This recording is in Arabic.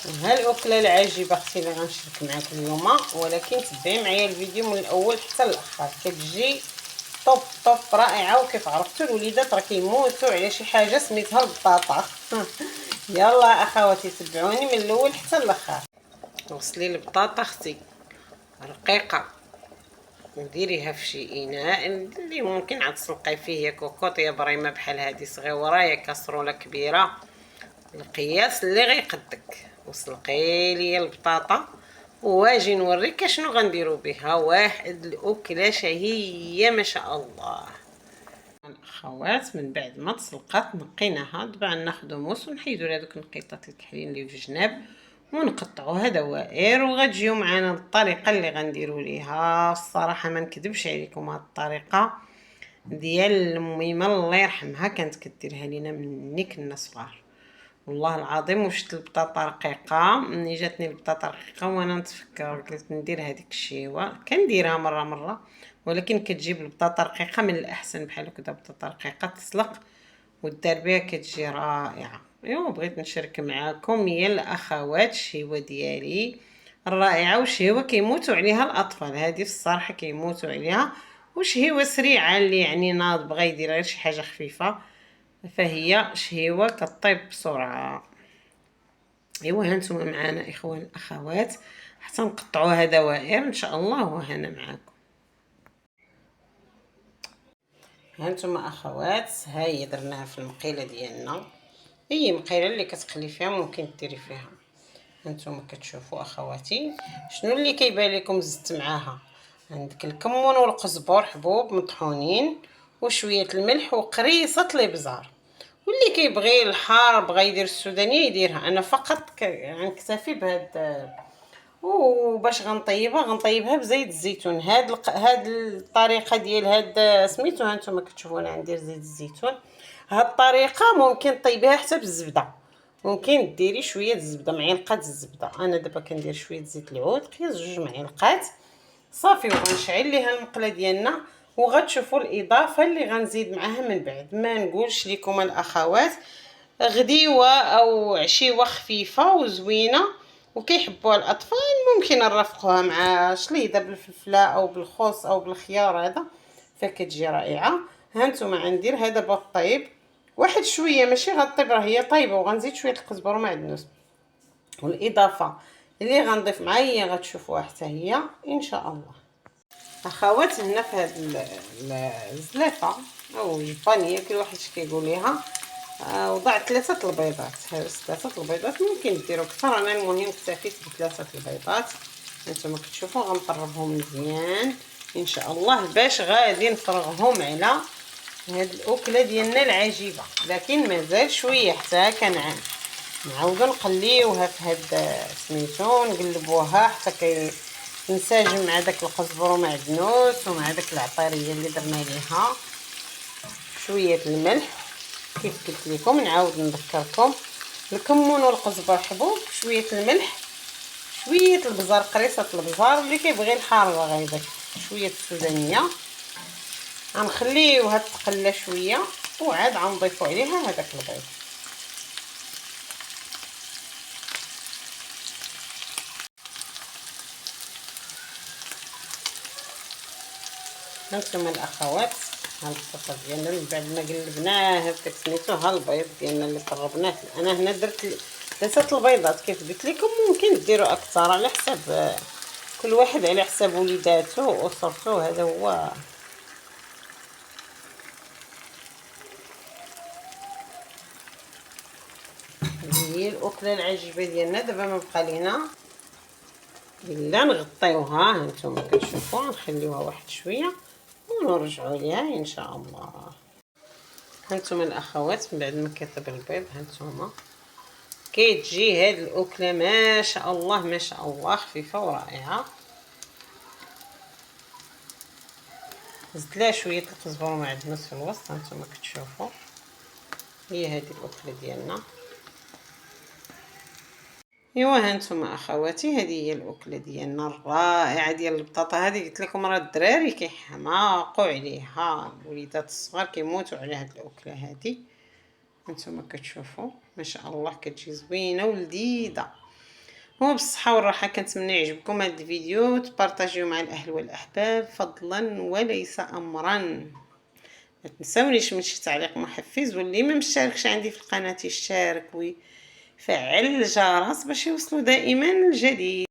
ها الاكله العجيبه اختي اللي غنشارك معكم اليوم، ولكن تبعي معايا الفيديو من الاول حتى الاخر. كتجي طوب رائعه، وكيف عرفتوا الوليدات راه كيموتوا على شي حاجه سميتها البطاطا. يلا اخواتي تبعوني من الاول حتى الاخر. غسلي البطاطا اختي رقيقه وديريها في شي اناء اللي ممكن عاد تسلقي فيه يا كوكوط يا بريمه بحال هذه صغيره يا كاسرونه كبيره، القياس اللي غيقدك. وسلقي لي البطاطا واجي نوريك شنو غنديروا بها. واحد الاكله شهيه ما شاء الله. الاخوات من بعد ما تسلقات نقيناها، دابا ناخذ موس ونحيدوا هذوك النقيطات الكحلين اللي في الجناب ونقطعوها دوائر، وغتجيو معنا الطريقه اللي غنديروا ليها. الصراحه ما نكذبش عليكم، هاد الطريقه ديال ميمه الله يرحمها كانت كديرها لينا مني كنا صغار. والله العظيم وشت البطاطا رقيقه، ملي جاتني البطاطا رقيقه وانا نتفكر قلت ندير هذيك الشيوه. كنديرها مره ولكن كتجيب البطاطا رقيقه من الاحسن، بحال هكذا بطاطا رقيقه تسلق ودار بها كتجي رائعه. ايوا بغيت نشارك معاكم يا الاخوات الشهوه ديالي الرائعه، وشهوه كيموتوا عليها الاطفال. هذه الصراحه كيموتوا عليها، وشهوه سريعه اللي يعني ناض بغى يدير غير شي حاجه خفيفه، فهي شهيوه كطيب بسرعه. ايوا هانتوما معانا اخوان الاخوات حتى نقطعوها دوائر ان شاء الله، وهنا معاكم. هانتوما اخوات هاهي درناها في المقيله ديالنا، اي مقيله اللي كتقلي فيها ممكن ديري فيها. هانتوما كتشوفوا اخواتي شنو اللي كيبان لكم زدت معاها. عندك الكمون والقزبر حبوب مطحونين وشويه الملح وقريصه الابزار، واللي كيبغي الحار بغى يدير السودانيه يديرها. انا فقط غنكتفي بهاد. وباش غنطيبها بزيت الزيتون. هاد الطريقه ديال هاد سميتو هانتوما كتشوفوا انا غندير زيت الزيتون. هاد الطريقه ممكن طيبها حتى بالزبده، ممكن ديري شويه الزبده، معلقه الزبده. انا دابا كندير شويه زيت العود قياس 2 معالق صافي، وغنشعل ليها المقله ديالنا. وغتشوفوا الاضافه اللي غنزيد معاها من بعد. ما نقولش لكم الاخوات غديوه او عشيوه خفيفه وزوينه وكيحبوها الاطفال، ممكن نرافقوها مع شليضه بالفلفله او بالخوص او بالخيار هذا، فكتجي رائعه. هانتوما غندير هذا دابا الطيب واحد شويه، ماشي غطيب راه هي طايبه، وغنزيد شويه القزبر ومعدنوس. والاضافه اللي غنضيف معايا غتشوفوها حتى هي ان شاء الله. اخوات هنا في هاد الزلافه او البانيه كل واحد اش كيقول ليها، وضعت 3 البيضات. هاد 3 البيضات ممكن ديروا اكثر، انا المهم اكتفيت ب3 البيضات. هانتوما كتشوفوا غنطربهم مزيان ان شاء الله باش غادي نفرغهم على هاد الاكله ديالنا العجيبه. لكن مازال شويه حتى نعاودو نقليوها في هاد سميتو، نقلبوها حتى كينسجم مع داك القزبر ومعدنوس ومع داك العطيريه اللي درنا ليها. شويه الملح كيف قلت لكم، نعاود نذكركم الكمون والقزبر حبوب، شويه الملح، شويه البزار قريصه البزار، اللي كيبغي الحار غيضيف شويه السودانيه. غنخليوها تقلى شويه وعاد غنضيفوا عليها هذاك البيض. هانتوما الاخوات ها البطاطا ديالنا من بعد ما قلبناها بداك سميتو، ها البيض ديالنا اللي طربناه. انا هنا درت 3 البيضات كيف قلت لكم، ممكن ديروا اكثر على حساب كل واحد، على حساب وليداتو واسرته. هذا هو هي الاكله العجيبه ديالنا. دابا ما بقى لينا الا نغطيوها. هانتوما كتشوفوا نخليوها واحد شويه ونرجعوا ليها ان شاء الله. هانتوما الاخوات من بعد ما كيطيب البيض هانتوما كتجي هاد الاكله ما شاء الله ما شاء الله خفيفه ورائعه. زدت لها شويه القزبر ومعدنوس في الوسط. هانتوما كتشوفوا هي هذه الاكله ديالنا. ايوا هانتوما اخواتي هذه هي الاكله ديالنا الرائعه ديال البطاطا. هذه قلت لكم راه الدراري كيحماقوا عليها، الوليدات الصغار كيموتوا على هذه الاكله هذه. هانتوما كتشوفوا ما شاء الله كتجي زوينه ولذيذه. هو بالصحة والراحة. كنتمنى يعجبكم هذا الفيديو، تبارطاجيو مع الاهل والاحباب فضلا وليس امرا. ما تنسونيش من شي تعليق محفز، واللي ما مشتركش عندي في القناة يشترك ويفعل الجرس باش يوصلوا دائما الجديد.